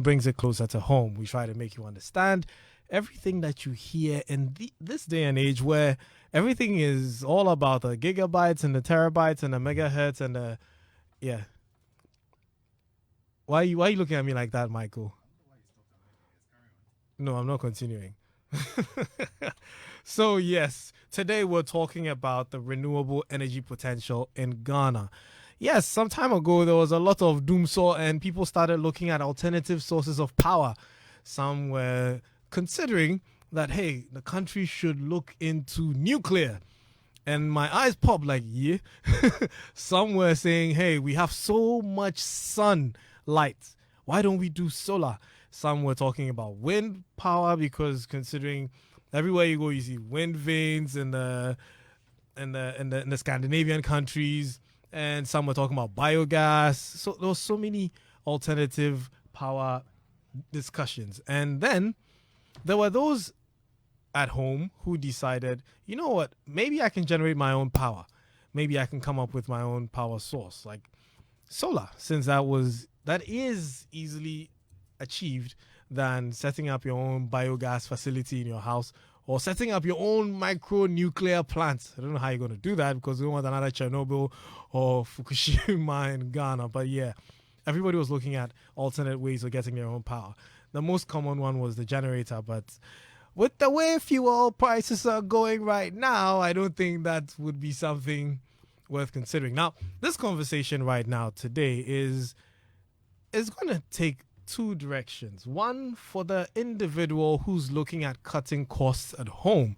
brings it closer to home. We try to make you understand everything that you hear in this day and age where everything is all about the gigabytes and the terabytes and the megahertz and the yeah. Why are you looking at me like that, Michael? No, I'm not continuing. So yes, today we're talking about the renewable energy potential in Ghana. Yes, some time ago there was a lot of doomsaw and people started looking at alternative sources of power. Some were considering that, hey, the country should look into nuclear. And my eyes popped like, yeah. Some were saying, hey, we have so much sunlight. Why don't we do solar? Some were talking about wind power because considering everywhere you go, you see wind vanes in the Scandinavian countries. And some were talking about biogas. So there were so many alternative power discussions. And then there were those at home who decided, you know what, maybe I can generate my own power. Maybe I can come up with my own power source, like solar, since that is easily achieved than setting up your own biogas facility in your house or setting up your own micro nuclear plant. I don't know how you're going to do that because we don't want another Chernobyl or Fukushima in Ghana. But yeah, everybody was looking at alternate ways of getting their own power. The most common one was the generator, but with the way fuel prices are going right now, I don't think that would be something worth considering. Now, this conversation right now today is going to take two directions. One for the individual who's looking at cutting costs at home.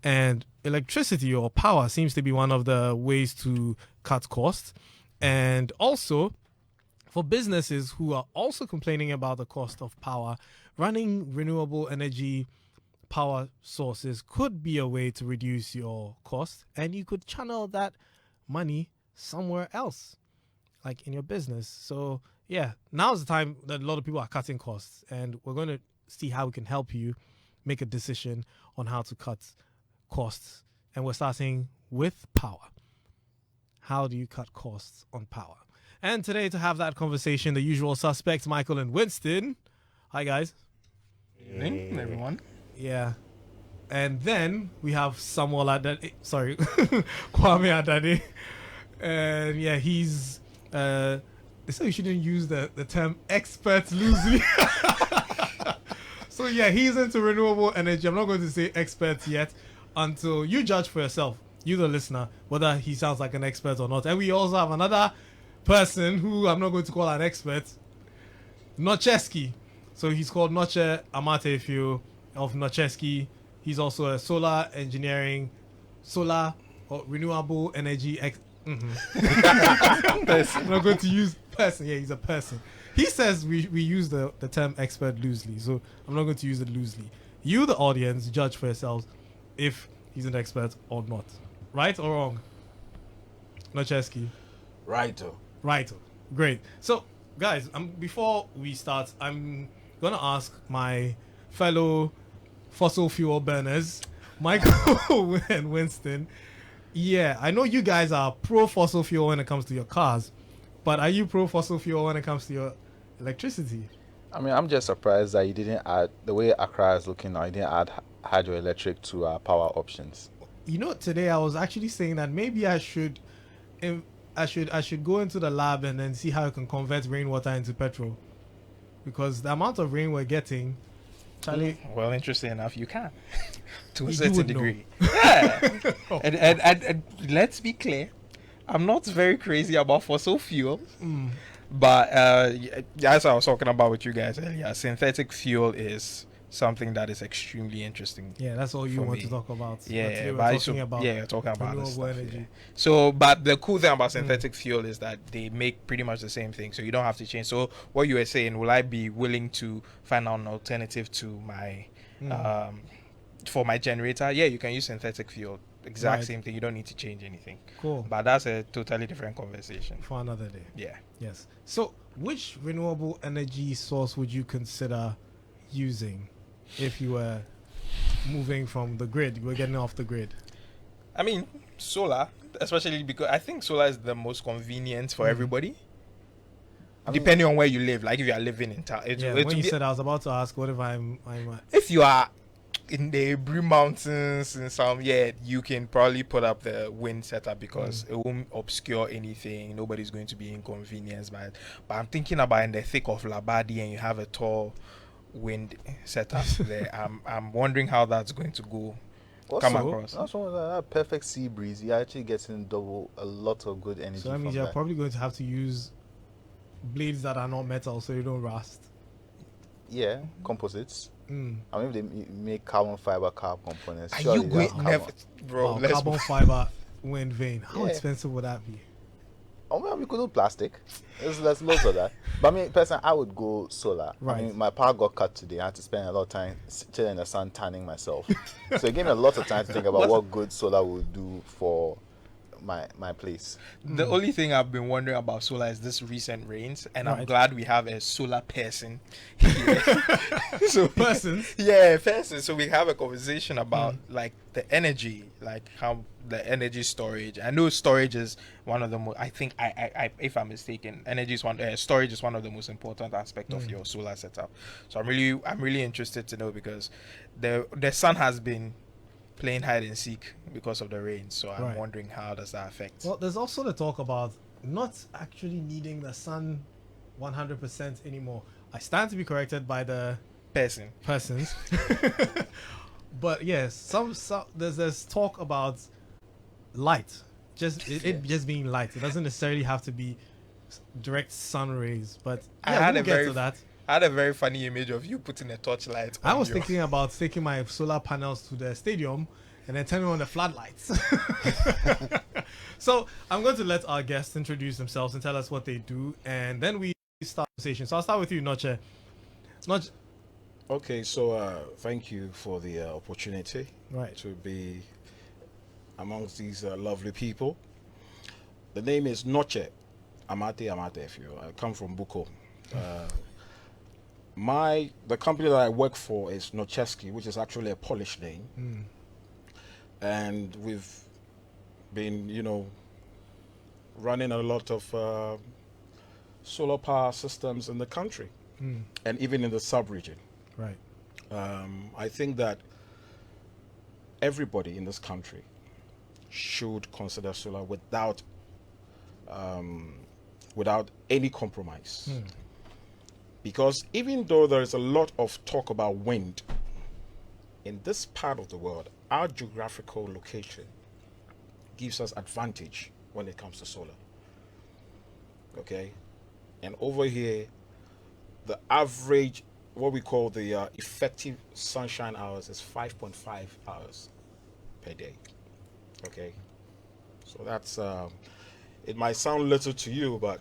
And electricity or power seems to be one of the ways to cut costs. And also for businesses who are also complaining about the cost of power, running renewable energy power sources could be a way to reduce your costs, and you could channel that money somewhere else, like in your business. So yeah, now's the time that a lot of people are cutting costs, and we're going to see how we can help you make a decision on how to cut costs. And we're starting with power. How do you cut costs on power? And today, to have that conversation, the usual suspects, Michael and Winston. Hi, guys. Evening, everyone. Yeah. And then we have Samuel Adade. Sorry, Kwame Adade. And yeah, he's... they say you shouldn't use the term expert loosely. So yeah, he's into renewable energy. I'm not going to say expert yet until you judge for yourself, you the listener, whether he sounds like an expert or not. And we also have another person who I'm not going to call an expert, Nocheski. So he's called Noche Amatefio of Nocheski. He's also a solar or renewable energy I'm not going to use person. Yeah, he's a person. He says we use the term expert loosely, so I'm not going to use it loosely. You, the audience, judge for yourselves if he's an expert or not. Right or wrong? Nocheski. Righto. Great. So, guys, before we start, I'm going to ask my fellow fossil fuel burners, Michael and Winston. Yeah, I know you guys are pro fossil fuel when it comes to your cars, but are you pro fossil fuel when it comes to your electricity? I mean, I'm just surprised that you didn't add, the way Accra is looking now, you didn't add hydroelectric to our power options. You know, today I was actually saying that maybe I should go into the lab and then see how I can convert rainwater into petrol, because the amount of rain we're getting, Charlie. Well, interesting enough, you can to a certain degree. Yeah, and let's be clear, I'm not very crazy about fossil fuel, but as I was talking about with you guys earlier, synthetic fuel is something that is extremely interesting. Yeah, that's all you want to talk about. Yeah, we're talking about renewable stuff, energy. Yeah. So, but the cool thing about synthetic fuel is that they make pretty much the same thing, so you don't have to change. So, what you were saying, will I be willing to find out an alternative to my for my generator? Yeah, you can use synthetic fuel. Exact same thing. You don't need to change anything. Cool. But that's a totally different conversation for another day. Yeah. Yes. So, which renewable energy source would you consider using if you were moving from the grid? You were getting off the grid. I mean, solar, especially because I think solar is the most convenient for everybody. depending on where you live. Like if you are living in town, Yeah, when you said, I was about to ask, what if I'm if you are in the Blue Mountains and some, you can probably put up the wind setup because it won't obscure anything. Nobody's going to be inconvenienced by it. But I'm thinking about in the thick of Labadi and you have a tall wind setup there. I'm wondering how that's going to go. Also, Come across. that's one of that perfect sea breeze. You're actually getting a lot of good energy. So that means from you're that. probably going to have to use blades that are not metal so you don't rust. Yeah, composites. I mean, if they make carbon fiber car components, Are surely you they have going carbon. bro? Wow, Let's carbon fiber wind vane. How Yeah. expensive would that be? Oh man, we could do plastic. There's loads of that. But I mean, personally, I would go solar. Right. I mean, my power got cut today. I had to spend a lot of time chilling in the sun, tanning myself. So it gave me a lot of time to think about what good solar would do for my place. The only thing I've been wondering about solar is this recent rains, and I'm Right. glad we have a solar person here. So Persons? yeah, person. So we have a conversation about like the energy, like how the energy storage. I know storage is one of the most. I think I if I'm mistaken, energy is storage is one of the most important aspect of your solar setup. So I'm really interested to know because the sun has been playing hide and seek because of the rain. So I'm Right. wondering how does that affect. Well, there's also the talk about not actually needing the sun 100% anymore. I stand to be corrected by the Person. persons. But yes, some there's talk about light. It just being light. It doesn't necessarily have to be direct sun rays. But I yeah, had we'll a get very to that. I had a very funny image of you putting a torchlight. I on was your- thinking about taking my solar panels to the stadium and then turning on the floodlights. So I'm going to let our guests introduce themselves and tell us what they do, and then we start the conversation. So I'll start with you, Noche. Noche, Okay, so thank you for the opportunity right? to be amongst these lovely people. The name is Noche Amate if you. I come from Buko. The company that I work for is Nocheski, which is actually a Polish name, and we've been, running a lot of solar power systems in the country and even in the sub-region. Right. I think that everybody in this country should consider solar without any compromise. Because even though there is a lot of talk about wind, in this part of the world, our geographical location gives us advantage when it comes to solar. Okay? And over here, the average, what we call the effective sunshine hours is 5.5 hours per day. Okay? So that's, it might sound little to you, but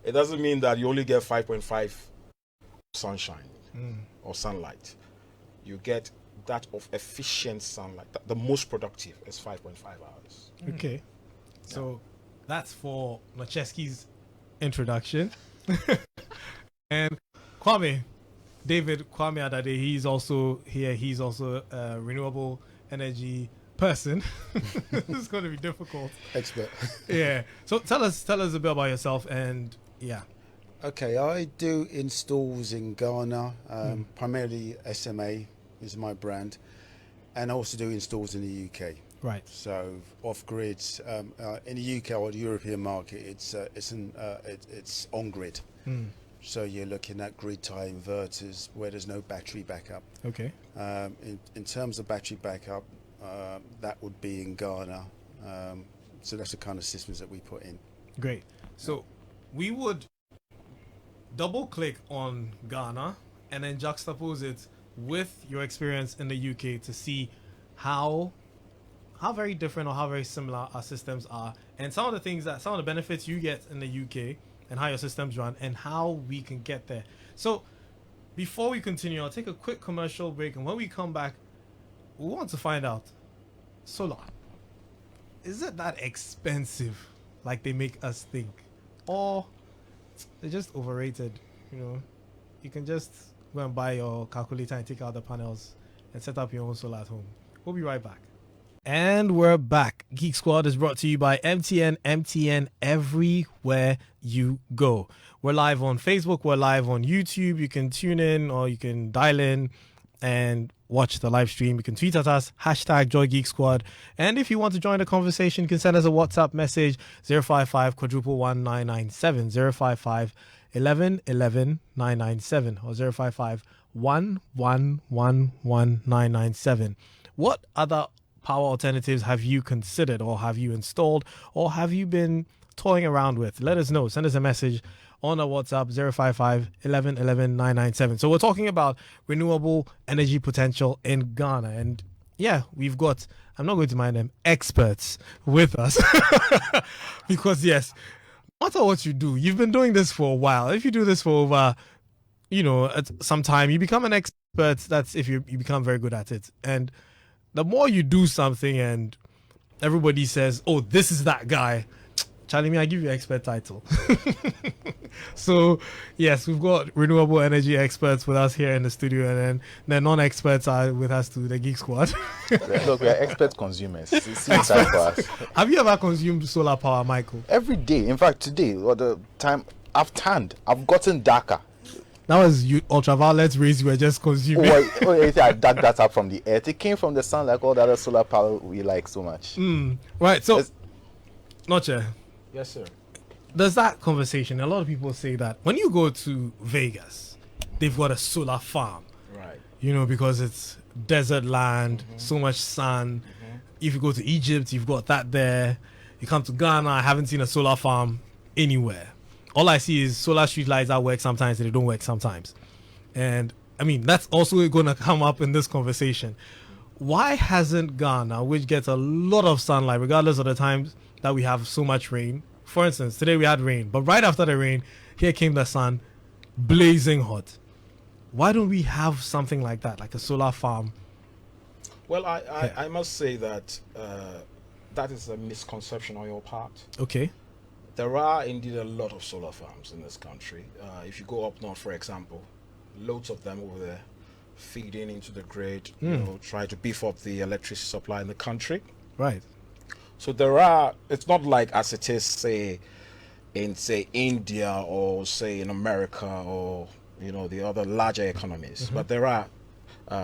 it doesn't mean that you only get 5.5 sunshine or sunlight. You get that of efficient sunlight. The most productive is 5.5 hours. Okay. So that's for Nocheski's introduction. And David Kwame Adade, he's also here. He's also a renewable energy person. This is going to be difficult. Expert. Yeah. So tell us a bit about yourself and yeah. Okay, I do installs in Ghana, primarily SMA is my brand, and I also do installs in the UK. Right. So off grids in the UK or the European market, it's on grid. So you're looking at grid tie inverters where there's no battery backup. Okay. In terms of battery backup, that would be in Ghana. So that's the kind of systems that we put in. Great. So we would double click on Ghana and then juxtapose it with your experience in the UK to see how very different or how very similar our systems are, and some of the benefits you get in the UK and how your systems run and how we can get there. So before we continue, I'll take a quick commercial break, and when we come back, we want to find out, solar, is it that expensive like they make us think, or they're just overrated? You can just go and buy your calculator and take out the panels and set up your own solar at home. We'll be right back. And we're back. Geek Squad is brought to you by MTN. MTN everywhere you go. We're live on Facebook. We're live on YouTube. You can tune in or you can dial in and watch the live stream. You can tweet at us, hashtag #JoyGeekSquad. And if you want to join the conversation, you can send us a WhatsApp message, 055 111 997, 055 11 11 997, or 055 1111 997. What other power alternatives have you considered, or have you installed, or have you been toying around with? Let us know. Send us a message on our WhatsApp, 055 11 11 997. So we're talking about renewable energy potential in Ghana. And yeah, we've got, I'm not going to mind them, experts with us. Because yes, no matter what you do, you've been doing this for a while. If you do this for over, at some time, you become an expert. That's if you become very good at it. And the more you do something and everybody says, oh, this is that guy, Charlie, I give you expert title. So, yes, we've got renewable energy experts with us here in the studio, and then the non-experts are with us to the Geek Squad. Look, we are expert consumers. See that for us. Have you ever consumed solar power, Michael? Every day. In fact, today, or the time I've tanned, I've gotten darker. That was ultraviolet rays you were just consuming. I dug that up from the earth. It came from the sun like all the other solar power we like so much. Right, so, Noche, Yes, sir. there's that conversation. A lot of people say that when you go to Vegas, they've got a solar farm. Right. Because it's desert land, so much sun. If you go to Egypt, you've got that there. You come to Ghana, I haven't seen a solar farm anywhere. All I see is solar street lights that work sometimes and they don't work sometimes. And I mean, that's also going to come up in this conversation. Why hasn't Ghana, which gets a lot of sunlight, regardless of the times that we have so much rain? For instance, today we had rain, but right after the rain, here came the sun, blazing hot. Why don't we have something like that, like a solar farm? Well, I must say that that is a misconception on your part. Okay. There are indeed a lot of solar farms in this country. If you go up north, for example, loads of them over there feeding into the grid, try to beef up the electricity supply in the country. Right. So there are, it's not like as it is, say, in, India or, say, in America or, the other larger economies. But there are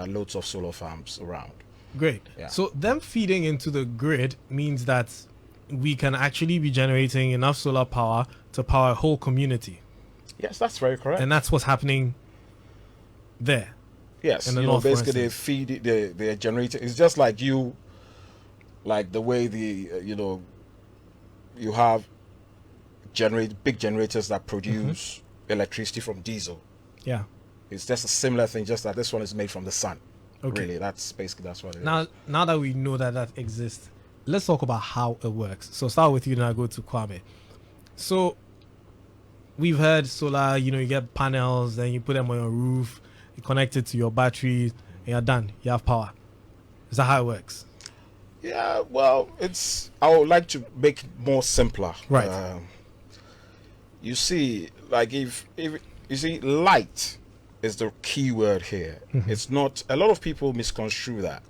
loads of solar farms around. Great. Yeah. So them feeding into the grid means that we can actually be generating enough solar power to power a whole community. Yes, that's very correct. And that's what's happening there. Yes, in the north, basically they feed it, they're generating. It's just like like the way you have big generators that produce electricity from diesel. Yeah. It's just a similar thing, just that this one is made from the sun. Okay. Really, that's what it is. Now that we know that exists, let's talk about how it works. So start with you, and I'll go to Kwame. So we've heard solar, you get panels, then you put them on your roof, you connect it to your battery, and you're done. You have power. Is that how it works? Yeah, well, I would like to make it more simpler. Right. You see, like if you see, light is the key word here. It's not, a lot of people misconstrue that.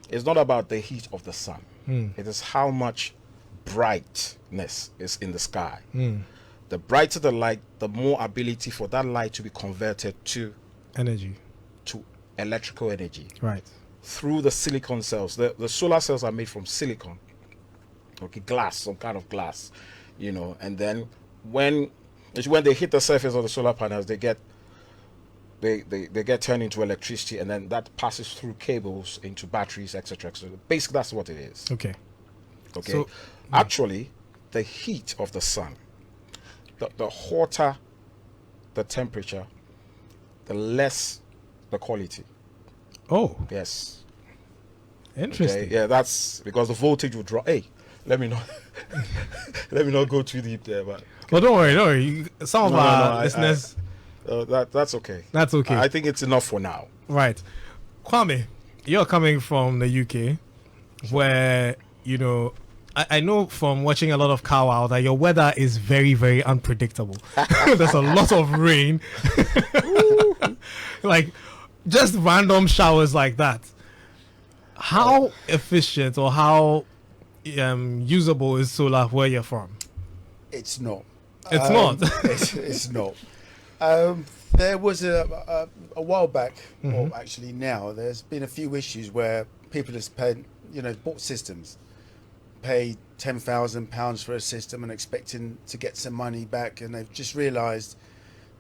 It's not about the heat of the sun. It is how much brightness is in the sky. The brighter the light, the more ability for that light to be converted to Energy. To electrical energy. Right. Through the silicon cells. The solar cells are made from silicon. Okay, glass, some kind of glass, and then when they hit the surface of the solar panels, they get turned into electricity, and then that passes through cables into batteries, etc. Basically, that's what it is. Okay. So, actually, the heat of the sun, the hotter the temperature, the less the quality. Oh. Yes. Interesting. Okay? Yeah, that's because the voltage will drop. Hey, let me not go too deep there, but. Well, don't worry. Some of our listeners. That's okay. That's okay. I think it's enough for now. Right. Kwame, you're coming from the UK, where, I know from watching a lot of Cow Wow that your weather is very, very unpredictable. There's a lot of rain. Like, just random showers like that. how efficient or how usable is solar where you're from? It's not. It's not. It's not. There was a while back, or actually now, there's been a few issues where people have spent, bought systems, paid £10,000 for a system and expecting to get some money back, and they've just realised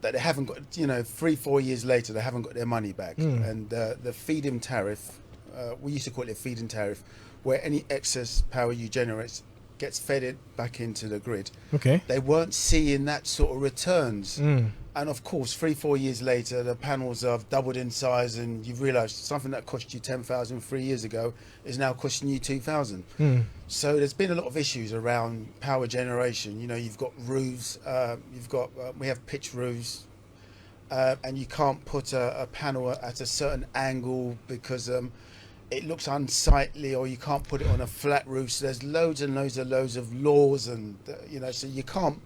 that they haven't got, 3-4 years later, they haven't got their money back. And the feed-in tariff, we used to call it a feed-in tariff, where any excess power you generate gets fed it back into the grid. Okay. They weren't seeing that sort of returns. And of course, 3-4 years later, the panels have doubled in size, and you've realised something that cost you 10,000 3 years ago is now costing you 2,000. So there's been a lot of issues around power generation. You've got roofs, we have pitch roofs, and you can't put a panel at a certain angle because it looks unsightly, or you can't put it on a flat roof. So there's loads of laws, and so you can't.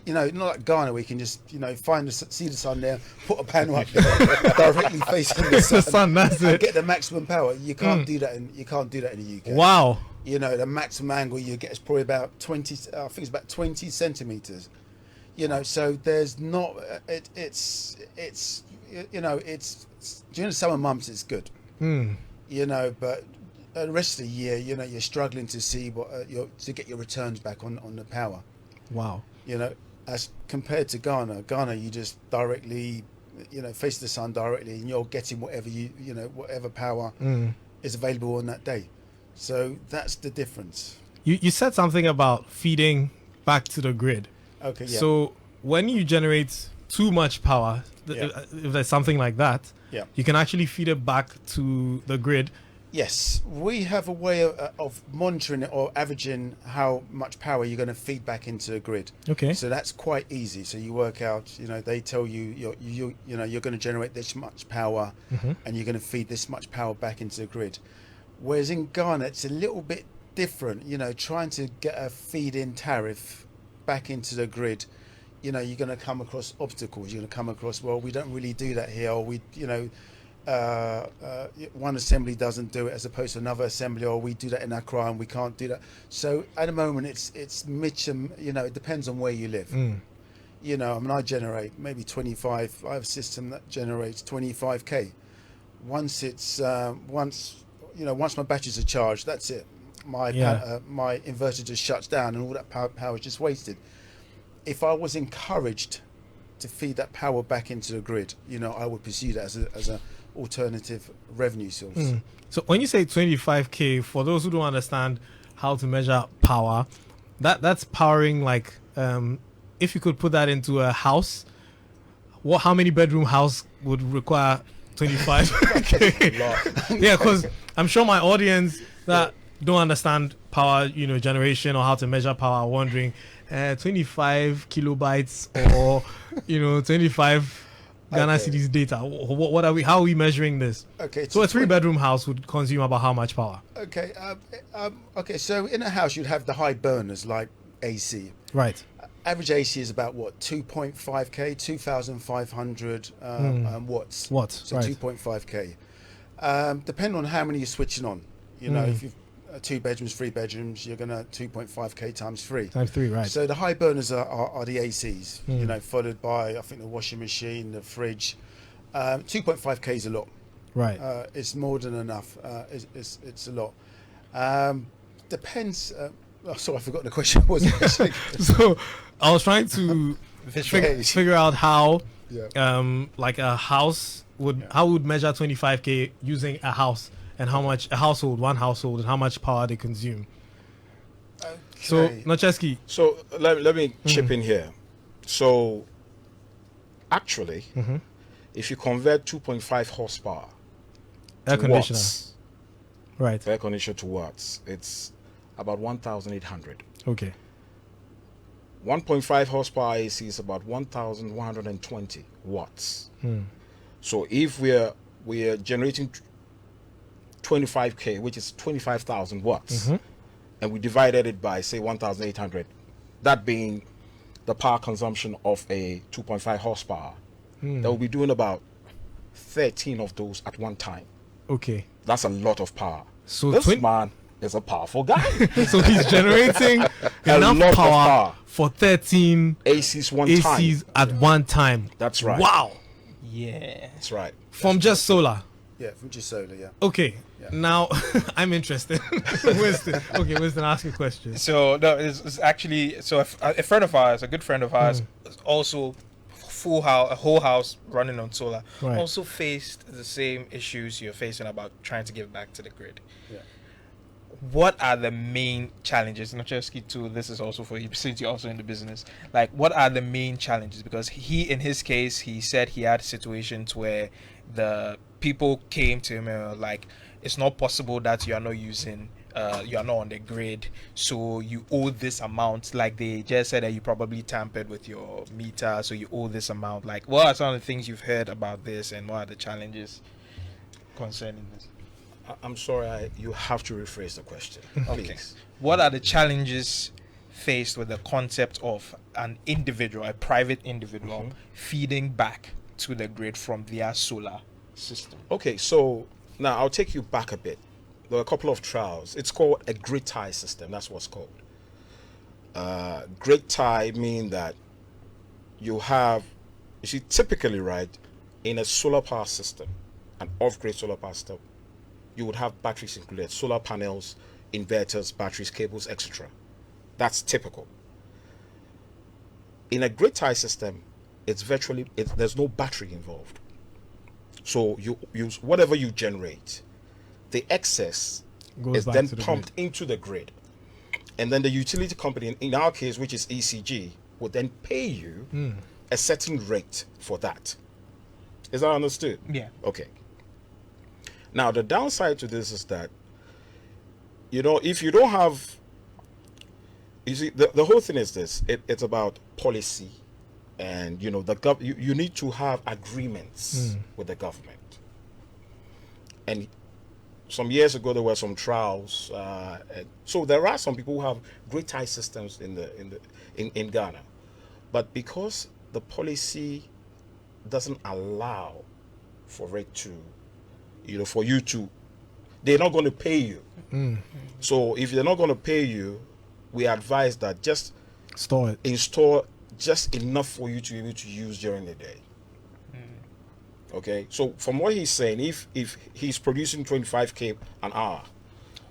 Not like Ghana, where you can just see the sun there, put a panel up there directly facing the sun, that's and it. get the maximum power. You can't do that in the UK. Wow. The maximum angle you get is probably about 20. I think it's about 20 centimeters. So there's not. It's during the summer months it's good. But the rest of the year, you're struggling to see to get your returns back on the power. Wow. As compared to Ghana, you just directly, face the sun directly, and you're getting whatever power is available on that day. So that's the difference. You said something about feeding back to the grid. Okay. Yeah. So when you generate too much power, if there's something like that, you can actually feed it back to the grid. Yes, we have a way of monitoring it or averaging how much power you're going to feed back into the grid. Okay. So that's quite easy. So you work out, they tell you you're going to generate this much power, and you're going to feed this much power back into the grid. Whereas in Ghana, it's a little bit different. Trying to get a feed-in tariff back into the grid, you're going to come across obstacles. You're going to come across, well, we don't really do that here, or one assembly doesn't do it as opposed to another assembly, or we do that in Nkrumah and we can't do that. So at the moment it's mixed, it depends on where you live. I generate maybe 25. I have a system that generates 25k. Once my batteries are charged, that's it. My inverter just shuts down, and all that power is just wasted. If I was encouraged to feed that power back into the grid, I would pursue that as a alternative revenue source. So when you say 25k, for those who don't understand how to measure power, that's powering like if you could put that into a house, how many bedroom house would require 25k? Yeah, because I'm sure my audience that don't understand power, generation or how to measure power are wondering 25 kilobytes or 25 Ghana cedis data. What are we? How are we measuring this? Okay. So a 3-bedroom house would consume about how much power? Okay. Okay. So in a house, you'd have the high burners like AC. Right. Average AC is about 2.5k, 2,500 watts. Watts. So right. 2.5k. Depending on how many you're switching on. If you've 2 bedrooms, 3 bedrooms, you're gonna 2.5k times 3. Times 3, right. So the high burners are the ACs, followed by I think the washing machine, the fridge. 2.5k is a lot. Right. It's more than enough. It's a lot. Depends. Sorry, I forgot the question. What was the question? So I was trying to figure out how, like a house would measure 25k using a house. And how much one household, and how much power they consume. Okay. So, Nocheski. So let me chip in here. So, actually, if you convert 2.5 horsepower air to conditioner, watts, right? air conditioner to watts, it's about 1,800. Okay. 1.5 horsepower AC is about 1,120 watts. So if we're generating 25k, which is 25,000 watts, and we divided it by say 1,800, that being the power consumption of a 2.5 horsepower, that will be doing about 13 of those at one time. Okay. That's a lot of power. So This man is a powerful guy. so he's generating A enough lot of power power. for 13 ACs one ACs time. at one time. That's right. Wow. Yeah. That's right. From just solar. Yeah, from just solar. Yeah. Okay. Yeah. Now I'm interested. Winston, ask a question. So no, it's actually a friend of ours, a good friend of ours, also a whole house running on solar, Right. also faced the same issues you're facing about trying to give back to the grid. Yeah. What are the main challenges? Not just too. This is also for you since you're also in the business. Like, what are the main challenges? Because in his case, he said he had situations where the people came to him and were like, it's not possible that you are not using, you are not on the grid, so you owe this amount. Like, they just said that you probably tampered with your meter, so you owe this amount. Like, what are some of the things you've heard about this, and what are the challenges concerning this? I'm sorry, you have to rephrase the question, Okay. please. What are the challenges faced with the concept of an individual, a private individual, feeding back to the grid from their solar system? Okay, so now I'll take you back a bit. There are a couple of trials. It's called a grid tie system. That's what's called. Grid tie mean that you see, typically, right, in a solar power system, an off-grid solar power system, you would have batteries included, solar panels, inverters, batteries, cables, etc. That's typical. In a grid tie system, there's no battery involved. So you use whatever you generate. The excess Goes is back then to the pumped into the grid. And then the utility company, in our case, which is ECG, will then pay you a certain rate for that. Is that understood? Yeah. Okay. Now, the downside to this is that, if you don't have, you see, the whole thing is this. It's about policy, and, you need to have agreements with the government. And some years ago, there were some trials. So there are some people who have grid tie systems in Ghana, but because the policy doesn't allow for it to, for you to, they're not going to pay you. So if they're not going to pay you, we advise that just install just enough for you to be able to use during the day. Okay, so from what he's saying, if he's producing 25k an hour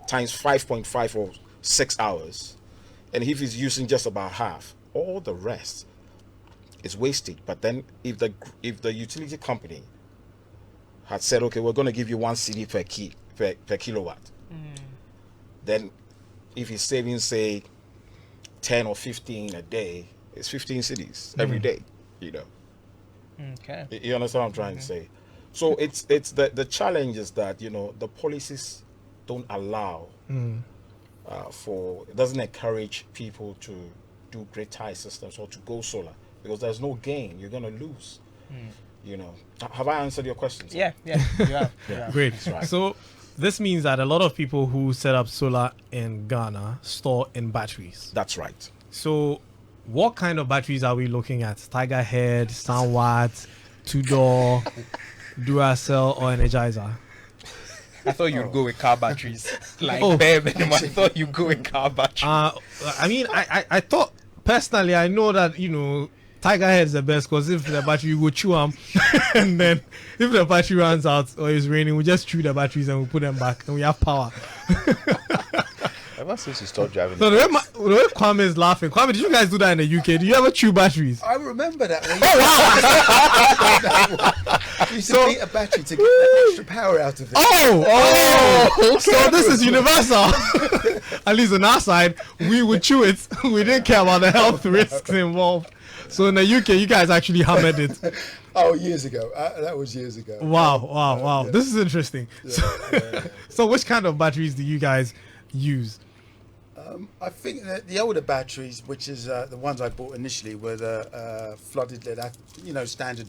times 5.5 for 6 hours, and if he's using just about half, all the rest is wasted. But then if the utility company had said, okay, we're going to give you 1 cedi per kilowatt, then if he's saving, say, 10 or 15 a day, it's 15 cedis every day, Okay. You understand what I'm trying to say? So it's the challenge is that, the policies don't allow it doesn't encourage people to do grid tie systems or to go solar, because there's no gain. You're going to lose. Have I answered your questions? Yeah, you have. Yeah. Great. That's right. So this means that a lot of people who set up solar in Ghana store in batteries. That's right. So what kind of batteries are we looking at? Tiger Head, Sunwatt, Two-Door, Duracell, or Energizer? I thought you'd go with car batteries. Oh. Bare minimum. I thought you'd go with car batteries. I thought, personally, I know that, Tiger Head is the best, because if the battery, you go chew them, and then if the battery runs out or it's raining, we just chew the batteries and we put them back, and we have power. Ever since you stopped driving. So the way Kwame is laughing, Kwame, did you guys do that in the UK? Do you ever chew batteries? I remember that. You used to beat a battery to get that extra power out of it. Okay. So this is universal. At least on our side, we would chew it. We didn't care about the health risks involved. So in the UK, you guys actually hammered it. Oh, years ago. That was years ago. Wow. Yeah. This is interesting. So which kind of batteries do you guys use? I think that the older batteries, which is the ones I bought initially, were the flooded lead, standard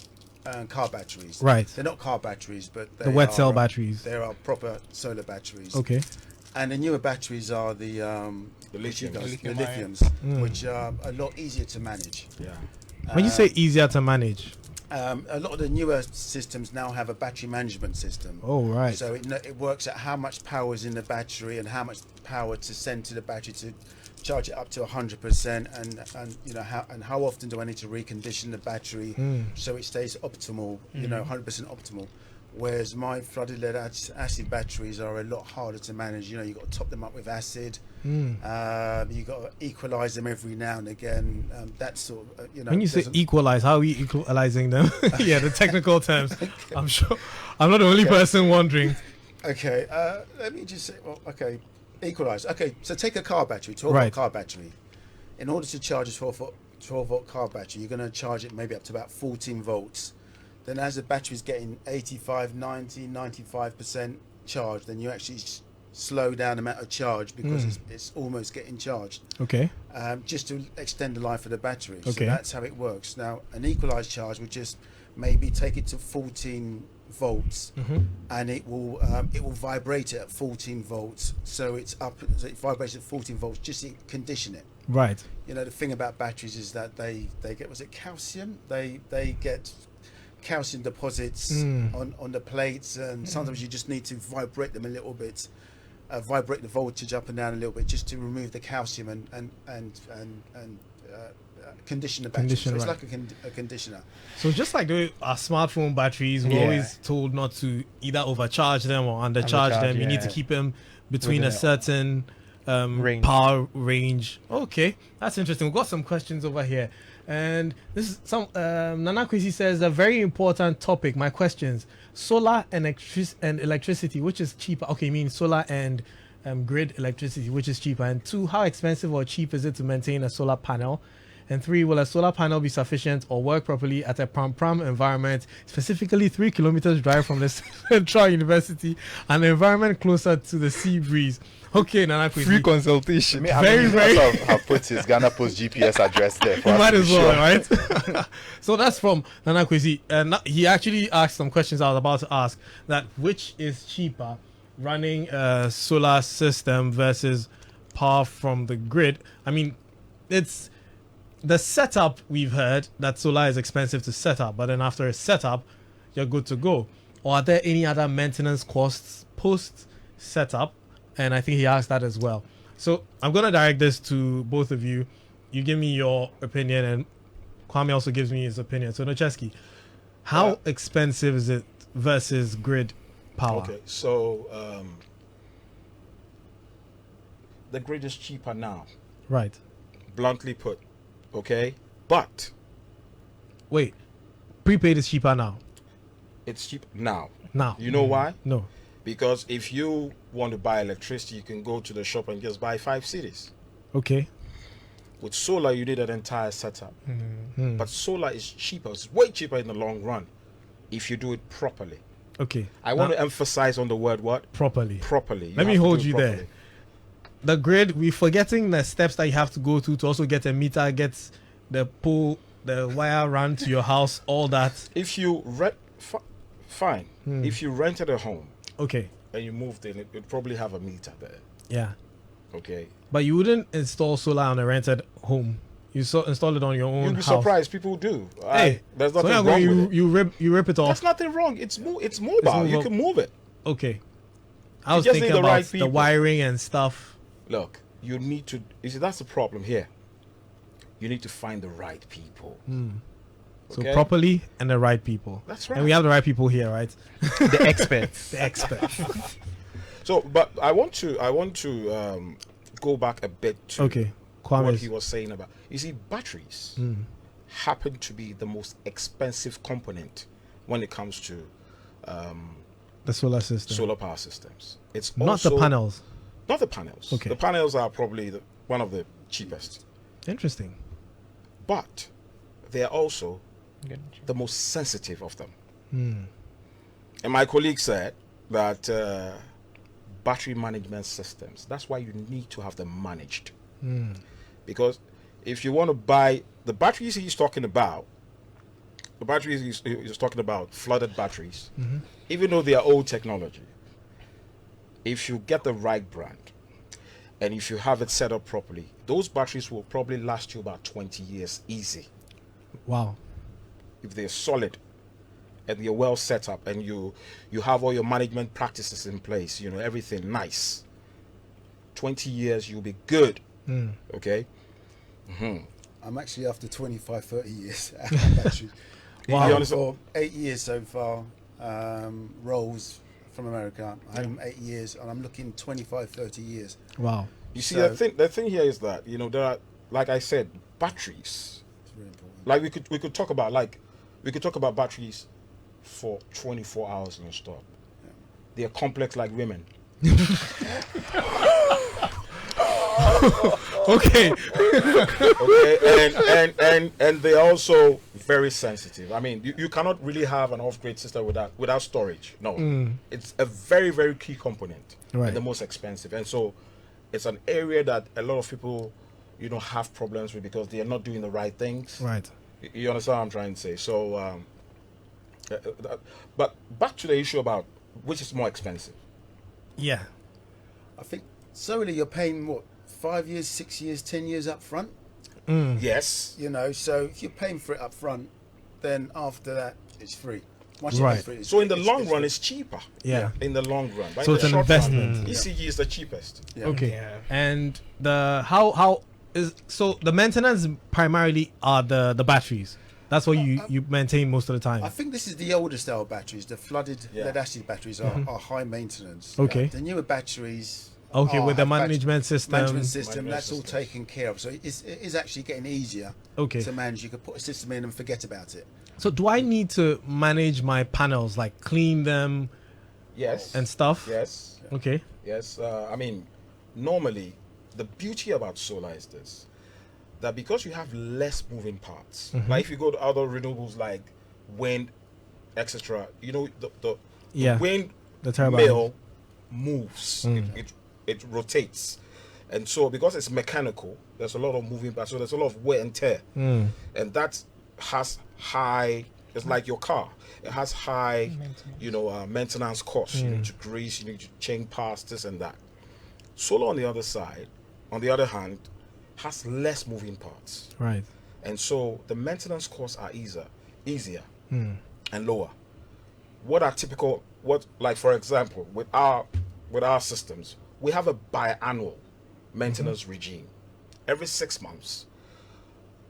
car batteries. Right. They're not car batteries, but The wet cell batteries. They are proper solar batteries. Okay. And the newer batteries are the lithiums, which are a lot easier to manage. Yeah. When you say easier to manage, A lot of the newer systems now have a battery management system. Oh, right. So it works out how much power is in the battery and how much power to send to the battery to charge it up to 100%, and you know how often do I need to recondition the battery so it stays optimal, 100% optimal. Whereas my flooded lead acid batteries are a lot harder to manage. You know, you've got to top them up with acid. You've got to equalize them every now and again. That sort of, When you say equalize, how are we equalizing them? Yeah, the technical terms. I'm sure I'm not the only person wondering. Okay, let me just say, equalize. Okay, so take a car battery, 12-volt car battery. In order to charge a 12-volt car battery, you're going to charge it maybe up to about 14 volts. Then as the battery's getting 85, 90, 95% charged, then you actually slow down the amount of charge because it's almost getting charged. Okay. Just to extend the life of the battery. Okay. So that's how it works. Now, an equalized charge would just maybe take it to 14 volts, and it will vibrate it at 14 volts. So it's up. So it vibrates at 14 volts just to condition it. Right. You know, the thing about batteries is that they get, was it calcium? They get calcium deposits on the plates, and sometimes you just need to vibrate them a little bit, vibrate the voltage up and down a little bit just to remove the calcium and condition the battery. So it's like a conditioner. So just like our smartphone batteries, we're always told not to either overcharge them or undercharge them. You need to keep them between a certain power range. Okay, that's interesting. We've got some questions over here. And this is some Nana Kwesi says a very important topic. My questions: solar and electricity, which is cheaper? Okay, you mean solar and grid electricity, which is cheaper? And 2, how expensive or cheap is it to maintain a solar panel? And 3, will a solar panel be sufficient or work properly at a pram environment, specifically 3 kilometers drive from the Central University, an environment closer to the sea breeze? Okay, Nana Kwesi. Free consultation. Very. Have put his Ghana Post GPS address there. You might as well, right? So that's from Nana Kwesi. And he actually asked some questions I was about to ask. That which is cheaper, running a solar system versus power from the grid? I mean, it's the setup. We've heard that solar is expensive to set up, but then after a setup, you're good to go. Or are there any other maintenance costs post setup? And I think he asked that as well. So I'm going to direct this to both of you. You give me your opinion, and Kwame also gives me his opinion. So Nocheski, how expensive is it versus grid power? Okay, so the grid is cheaper now. Right. Bluntly put. Okay? But wait, prepaid is cheaper now? It's cheap now. Now. You know why? No. Because if you want to buy electricity, you can go to the shop and just buy 5 cities. Okay. With solar, you need an entire setup. But solar is cheaper. It's way cheaper in the long run if you do it properly. Okay. I want to emphasize on the word what? Properly. Properly. Let me hold you there. The grid, we're forgetting the steps that you have to go to also get a meter, get the pole, the wire run to your house, all that. If you rent, fine. If you rented a home, okay, and you moved in, it would probably have a meter there. Yeah. Okay. But you wouldn't install solar on a rented home. You install it on your own. You'd be house. Surprised people do. Hey, there's nothing so wrong with it. You rip it off. That's nothing wrong. It's mobile. You can move it. Okay. I was just thinking need the about right the people. wiring and stuff. Look, you need to. You see, that's the problem here. You need to find the right people. So Okay? properly and the right people. That's right. And we have the right people here, right? The experts. The experts. So, but I want to go back a bit to Okay. what he was saying about. You see, batteries happen to be the most expensive component when it comes to The solar system. solar power systems. It's Not also, the panels. Not the panels. Okay. The panels are probably one of the cheapest, Interesting. but they are also the most sensitive of them. And my colleague said that battery management systems, that's why you need to have them managed. Because if you want to buy the batteries he's talking about, the batteries he's talking about, flooded batteries, even though they are old technology, if you get the right brand and if you have it set up properly, those batteries will probably last you about 20 years easy Wow. if they're solid and you're well set up, and you have all your management practices in place, everything nice, 20 years you'll be good. Okay. I'm actually after 25, 30 years. Battery. Wow. You understand? For 8 years so far. Rolls from America. I'm 8 years, and I'm looking 25, 30 years. Wow. You see, So- the thing here is that there are, like I said, batteries. It's really important. Like we could talk about batteries for 24 hours non-stop. Yeah. They are complex like women. Okay. Okay, and they're also very sensitive. I mean, you cannot really have an off-grid system without storage. No, it's a very, very key component, Right. and the most expensive. And so, it's an area that a lot of people, have problems with because they are not doing the right things. Right. You understand what I'm trying to say? So, but back to the issue about which is more expensive. Yeah. I think solely you're paying what, 5 years, 6 years, 10 years up front. Yes. So if you're paying for it up front, then after that it's free. Once you Right. pay for it, it's So in the free. long It's run, free. it's cheaper. Yeah. In the long run. But So in it's the an short run, investment. ECG is the cheapest. Yeah. Okay. Yeah. And the how is so the maintenance primarily are the batteries. That's what you maintain most of the time. I think this is the older style batteries. The flooded Yeah. lead acid batteries are high maintenance. Okay. The newer batteries. Okay, with the have management system. management system, Management that's all systems. taken care of. So it is actually getting easier Okay. to manage. You could put a system in and forget about it. So do I need to manage my panels, like clean them Yes. and stuff? Yes. Okay. Yes. I mean, normally, the beauty about solar is this: that because you have less moving parts, like if you go to other renewables like wind, etc., the Yeah. wind The turbine. mill moves. It rotates, and so because it's mechanical, there's a lot of moving parts. So there's a lot of wear and tear, and that has high. It's like your car. It has high, maintenance costs. You need to grease. You need to change parts, this and that. Solar on the other hand, has less moving parts, Right. and so the maintenance costs are easier and lower. What are typical? Like for example, with our systems, we have a biannual maintenance regime. Every 6 months,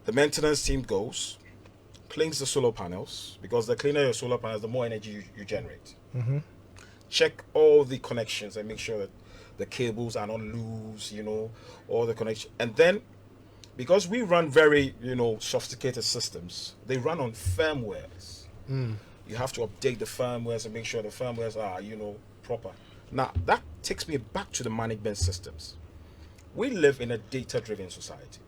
the maintenance team goes, cleans the solar panels, because the cleaner your solar panels, the more energy you generate. Check all the connections and make sure that the cables are not loose, all the connections. And then, because we run very, sophisticated systems, they run on firmwares. You have to update the firmwares and make sure the firmwares are, proper. Now, that takes me back to the management systems. We live in a data-driven society.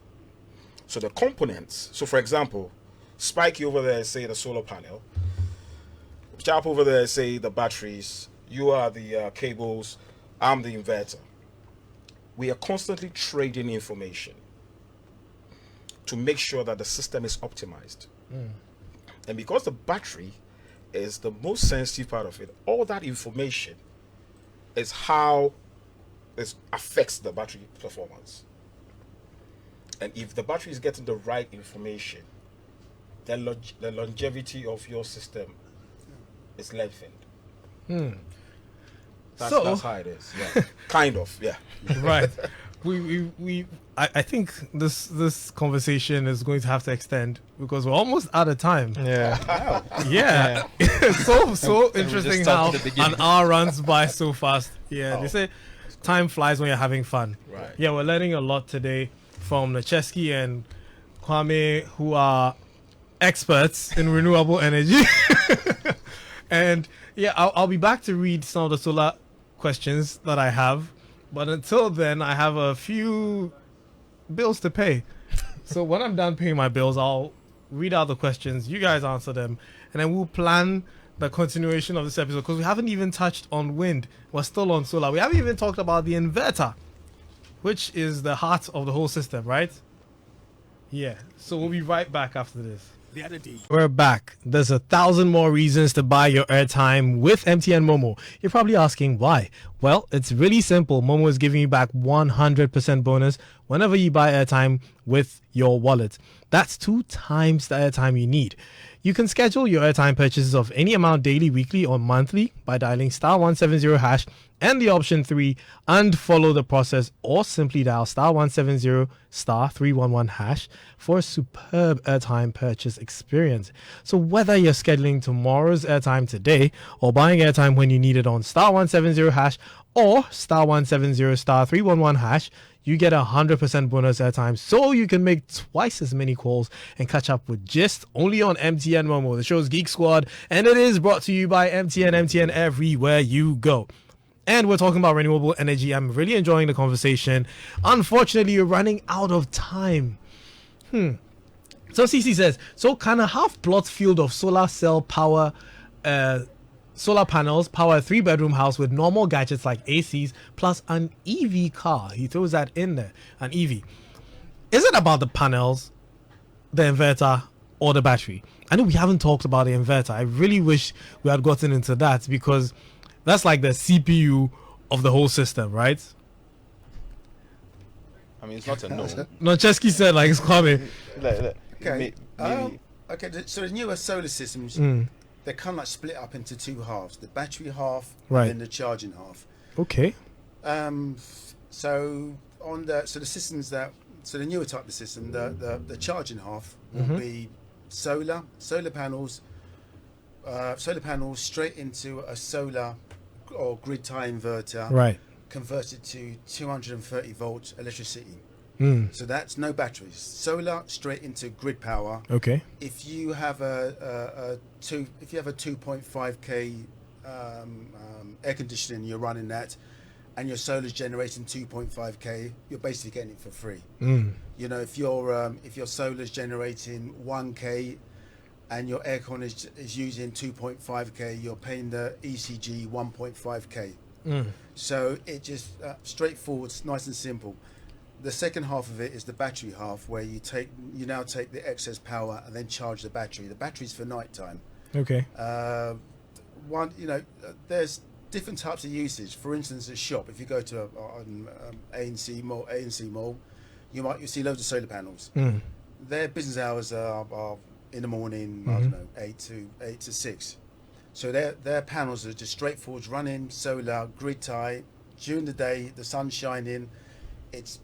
So the components, so for example, Spiky over there is, say, the solar panel. Chap over there is, say, the batteries. You are the cables. I'm the inverter. We are constantly trading information to make sure that the system is optimized. And because the battery is the most sensitive part of it, all that information is how it affects the battery performance. And if the battery is getting the right information, then the longevity of your system is lengthened. That's how it is. Yeah. Kind of, yeah. Right. I think this conversation is going to have to extend because we're almost out of time. Yeah. Yeah. so interesting stopped how at the beginning. an hour runs by so fast. Yeah. They say time flies when you're having fun. Right. Yeah, we're learning a lot today from Nacheski and Kwame, who are experts in renewable energy. And yeah, I'll be back to read some of the solar questions that I have. But until then, I have a few bills to pay. So when I'm done paying my bills, I'll read out the questions. You guys answer them. And then we'll plan the continuation of this episode because we haven't even touched on wind. We're still on solar. We haven't even talked about the inverter, which is the heart of the whole system, right? Yeah. So we'll be right back after this. The other day. We're back. There's 1,000 more reasons to buy your airtime with MTN Momo. You're probably asking why. Well, Well, it's really simple. Momo is giving you back 100% bonus whenever you buy airtime with your wallet. That's 2 times the airtime you need. You can schedule your airtime purchases of any amount daily, weekly, or monthly by dialing *170# and the option 3 and follow the process, or simply dial *170 *311# for a superb airtime purchase experience. So whether you're scheduling tomorrow's airtime today or buying airtime when you need it on *170# or *170 *311#, you get 100% bonus airtime, so you can make twice as many calls and catch up with gist only on MTN Momo. The show's Geek Squad, and it is brought to you by MTN everywhere you go. And we're talking about renewable energy. I'm really enjoying the conversation. Unfortunately, we're running out of time. So CC says, so can a half-plot field of solar cell power, solar panels power a 3-bedroom house with normal gadgets like ACs plus an EV car? He throws that in there, an EV. Is it about the panels, the inverter, or the battery? I know we haven't talked about the inverter. I really wish we had gotten into that, because that's like the CPU of the whole system, right? I mean, it's not a no. No, Chesky said like it's coming. Okay. So the newer solar systems, they're kind of like split up into 2 halves: the battery half, Right. and then the charging half. Okay. So the newer type of system, the charging half will be solar panels straight into a solar or grid tie inverter, Right. converted to 230 volt electricity. Mm. So that's no batteries. Solar straight into grid power. Okay. If you have a 2.5k air conditioning, you're running that, and your solar's generating 2.5k, you're basically getting it for free. Mm. You know, if your solar's generating 1k and your aircon is using 2.5k, you're paying the ECG 1.5k. So it just straightforward, nice and simple. The second half of it is the battery half, where you now take the excess power and then charge the battery. The battery's for nighttime. Okay. There's different types of usage. For instance, a shop, if you go to A&C Mall, you see loads of solar panels. Their business hours are in the morning, I don't know, 8 to 6. So their panels are just straightforward, running solar, grid tie. During the day, the sun's shining. It's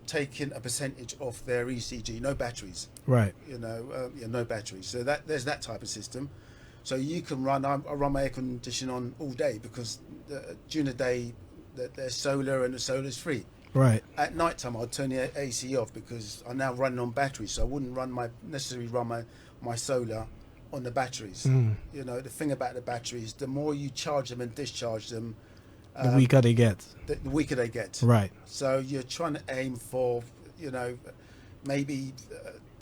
taking a percentage off their ECG. No batteries. Right. No batteries. So there's that type of system. So you can run. I run my air conditioning on all day, because during the day there's solar and the solar's free. Right. At night time, I'll turn the AC off, because I'm now running on batteries. So I wouldn't necessarily run my solar on the batteries. The thing about the batteries, the more you charge them and discharge them, the weaker they get. The weaker they get. Right. So you're trying to aim for, maybe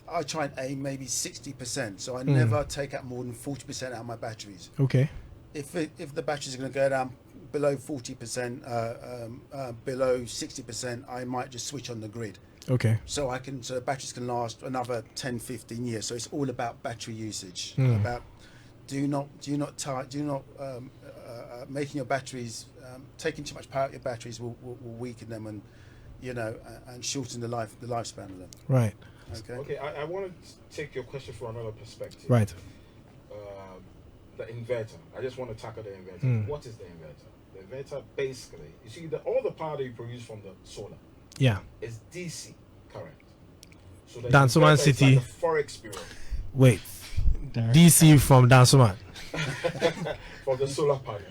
I try and aim maybe 60%. So I never take out more than 40% out of my batteries. Okay. If the batteries are going to go down below 40%, below 60%, I might just switch on the grid. Okay. So the batteries can last another 10, 15 years. So it's all about battery usage. About making your batteries, taking too much power out of your batteries will weaken them and shorten the lifespan of them. Right. Okay. I want to take your question from another perspective. Right. The inverter. I just want to tackle the inverter. What is the inverter? The inverter, basically, you see, all the power that you produce from the solar, is DC current. So the Dansuman inverter City. is like a forex bureau. Wait. DC from Dansuman. From the solar panel.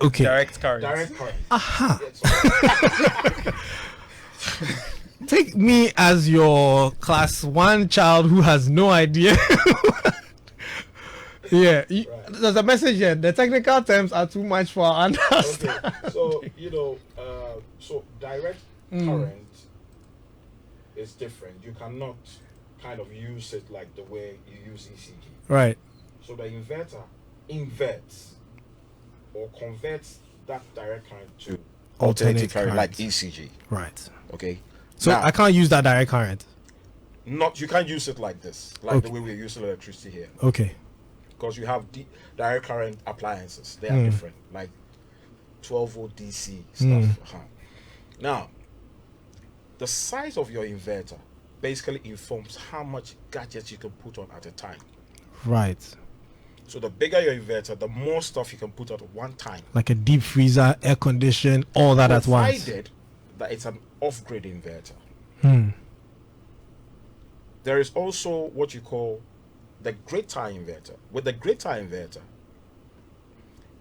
Okay. Direct current. Direct current. Aha. Take me as your class 1 child who has no idea. Yeah, there's a message here. The technical terms are too much for our understanding. Okay, so so direct current is different. You cannot kind of use it like the way you use ECG. Right. So the inverter inverts or converts that direct current to Alternating current, like ECG. Right. Okay. So now, I can't use that direct current. You can't use it like this, like the way we're using electricity here. Okay. Because you have direct current appliances, they are different. Like 12-volt DC stuff. Now, the size of your inverter basically informs how much gadgets you can put on at a time. Right. So the bigger your inverter, the more stuff you can put on at one time. Like a deep freezer, air condition, all that at once. Provided that it's an off-grid inverter. Hmm. There is also what you call the grid tie inverter. With the grid tie inverter,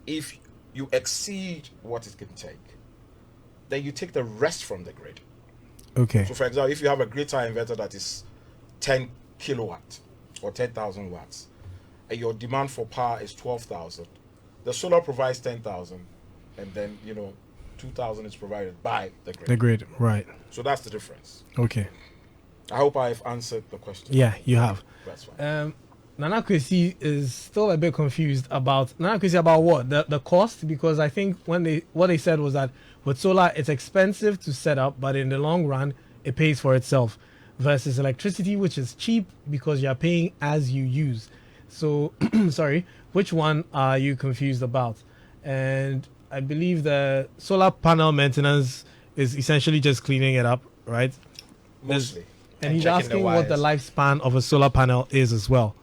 if you exceed what it can take, then you take the rest from the grid. Okay. So for example, if you have a grid tie inverter that is 10 kilowatt or 10,000 watts, and your demand for power is 12,000, the solar provides 10,000, and then 2,000 is provided by the grid. The grid, right. So that's the difference. Okay. I hope I've answered the question. Yeah, you have. That's fine. Nana Kwesi is still a bit confused about what? The cost? Because I think what they said was that with solar it's expensive to set up, but in the long run it pays for itself. Versus electricity, which is cheap because you're paying as you use. So sorry, which one are you confused about? And I believe the solar panel maintenance is essentially just cleaning it up, right? Mostly. And he's checking asking the what the wires. lifespan of a solar panel is as well.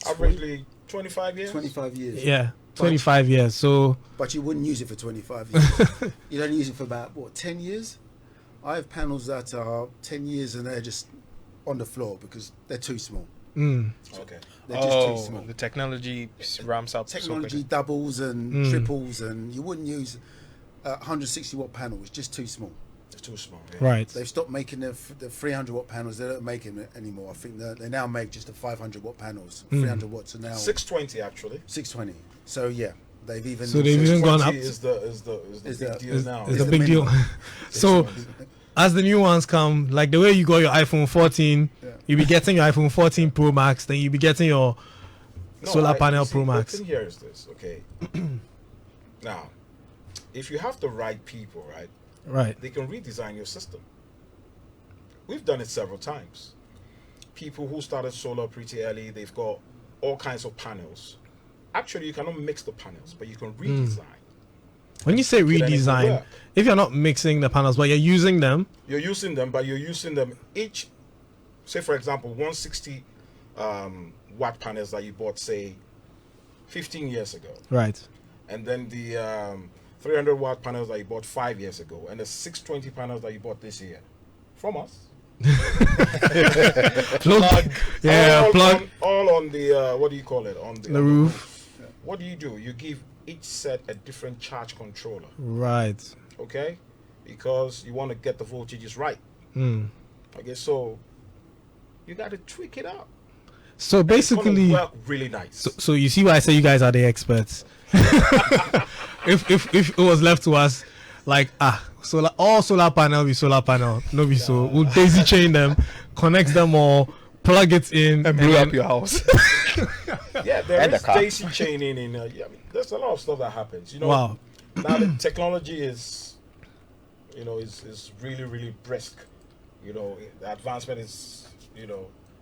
Averagely 25 years? 25 years. Yeah, 25 years. So But you wouldn't use it for 25 years. You'd only use it for about, 10 years? I have panels that are 10 years and they're just on the floor because they're too small. Okay. They're just too small. The technology ramps up. Technology doubles and triples, and you wouldn't use a 160 watt panel. It's just too small. It's too small. Yeah. right. They've stopped making the 300 watt panels. They don't make them anymore. I think they now make just the 500 watt panels. 300 watts are now 620 actually. 620. So yeah, they've even So they've even gone up. 620 is the Is big the- deal now. It's It's a the big deal. minimum. So as the new ones come, like the way you got your iPhone 14, you'll be getting your iPhone 14 Pro Max, then you'll be getting your solar panel Pro Max. The thing here is this, okay? Now, if you have the right people, right, Right. they can redesign your system. We've done it several times. People who started solar pretty early, they've got all kinds of panels. Actually, you cannot mix the panels, but you can redesign. When you say then it will redesign, work. if you're not mixing the panels, but you're using them, You're using them, but you're using them each. Say, for example, 160 watt panels that you bought, say, 15 years ago. right. And then the 300 watt panels that you bought 5 years ago, and the 620 panels that you bought this year from us. Plug. Yeah, plug. All on the what do you call it? On The roof. What do? You give each set a different charge controller, Right. okay? Because you want to get the voltages right. Mm. Okay, so you got to tweak it out. So It's basically, gonna work really nice. so you see why I say you guys are the experts. if it was left to us, like all solar panel be solar panel, no be so. We'll daisy chain them, connect them all, plug it in, And blew then- up your house. Yeah, there And is the car. daisy chaining in. Yeah, I mean, there's a lot of stuff that happens. Wow. Now the technology is, is really really brisk. The advancement is,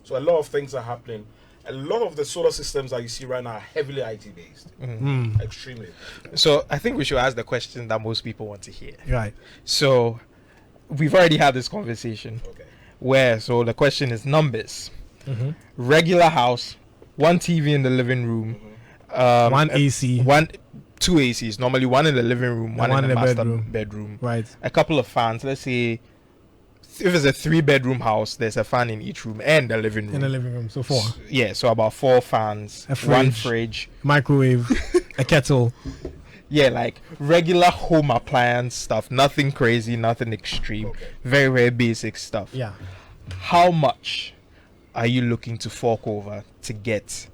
so a lot of things are happening. A lot of the solar systems that you see right now are heavily IT based, extremely. So I think we should ask the question that most people want to hear. Right. So we've already had this conversation Okay. so the question is numbers. Regular house, one TV in the living room, One AC. Two ACs, normally one in the living room, one in the master bedroom. Right. A couple of fans. Let's say if it's a 3-bedroom house, there's a fan in each room and the living room. In the living room. So 4. Yeah, so about 4 fans, A one fridge. fridge. Microwave, a kettle. Yeah, like regular home appliance stuff, nothing crazy, nothing extreme. Okay. Very, very basic stuff. Yeah. How much are you looking to fork over to get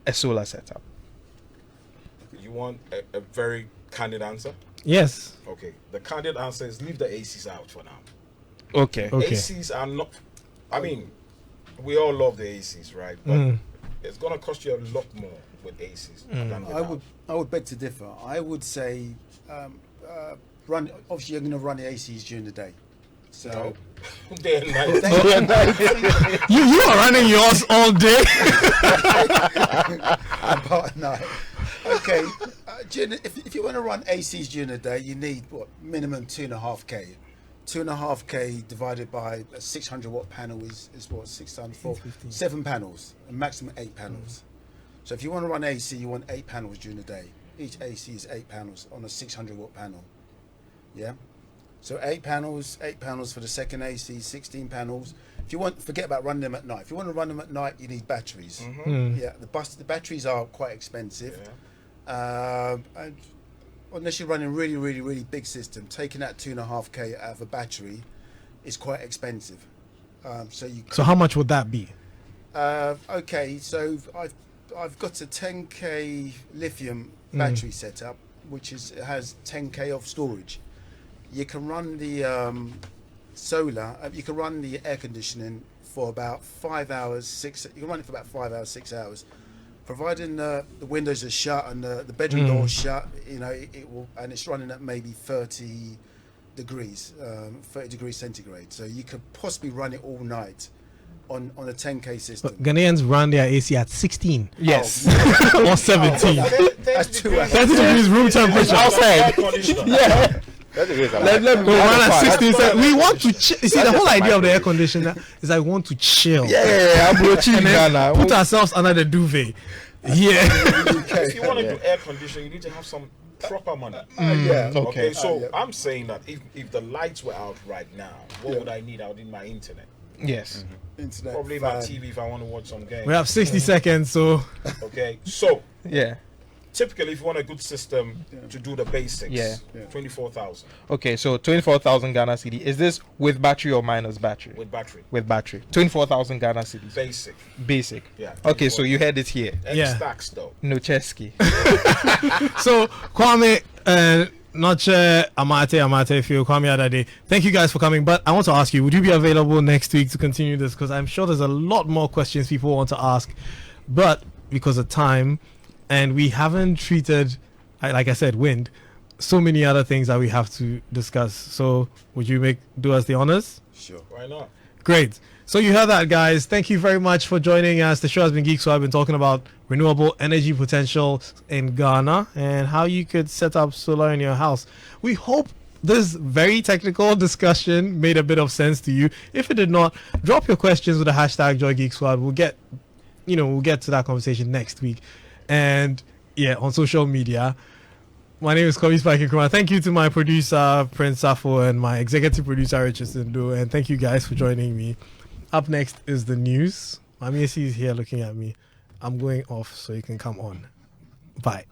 a solar setup? You want a very candid answer? Yes. Okay. The candid answer is leave the ACs out for now. Okay. Okay. ACs are not. I mean, we all love the ACs, right? But it's gonna cost you a lot more with ACs than without. I would beg to differ. I would say run. Obviously, you're going to run the ACs during the day. So No. Day and night. You are running yours all day. but no. Okay. if you want to run ACs during the day, you need what minimum 2.5k. 2.5k divided by a 600 watt panel is what 6 times 4, 7 panels, a maximum 8 panels. So if you want to run AC, you want 8 panels during the day. Each AC is 8 panels on a 600 watt panel. Yeah. So 8 panels for the second AC, 16 panels. If you want, forget about running them at night. If you want to run them at night, you need batteries. Yeah, the batteries are quite expensive. And unless you're running really big system, taking that 2.5k out of a battery is quite expensive. So how much would that be? Okay, so I've got a 10k lithium battery setup, which has 10k of storage. You can run the solar. You can run the air conditioning for about 5 hours, 6. You can run it for about 5 hours, 6 hours, providing the windows are shut and the bedroom door is shut. You know, it will, and it's running at maybe 30 degrees, 30 degrees centigrade. So you could possibly run it all night on a 10k system. But Ghanaians run their AC at 16. Yes. Or 17. That's 2 hours. 30 degrees room temperature. Outside. Yeah. Let me We run at 16. So we want to chill. You see, the whole idea of the air conditioner is I want to chill. I'm watching Ghana. Put ourselves under the duvet. Yeah. If you want to do air conditioning, you need to have some proper money. Okay, so I'm saying that if the lights were out right now, what would I need? I would need my internet. Yes. Internet, Probably my TV if I want to watch some games. We have 60 seconds, so Okay, so Yeah. typically if you want a good system to do the basics, 24,000 Okay, so 24,000 Ghana cedi. Is this with battery or minus battery? with battery. With battery. 24,000 Ghana cedis. Basic. Basic. Yeah. Okay, so you heard it here. And Yeah. stacks though. No Chesky. So Kwame Noche Amate Fio Kwame Adade, thank you guys for coming. But I want to ask you, would you be available next week to continue this? Because I'm sure there's a lot more questions people want to ask, but because of time, and we haven't treated, like I said, wind, so many other things that we have to discuss. So would you do us the honors? Sure. Why not? Great. So you heard that, guys. Thank you very much for joining us. The show has been Geek Squad. I've been talking about renewable energy potential in Ghana and how you could set up solar in your house. We hope this very technical discussion made a bit of sense to you. If it did not, drop your questions with the hashtag JoyGeekSquad. We'll get to that conversation next week. And on social media. My name is Koby, Spiky, Nkrumah. Thank you to my producer, Prince Safo, and my executive producer, Richardson Do. And thank you guys for joining me. Up next is the news. Mami is here looking at me. I'm going off so you can come on. Bye.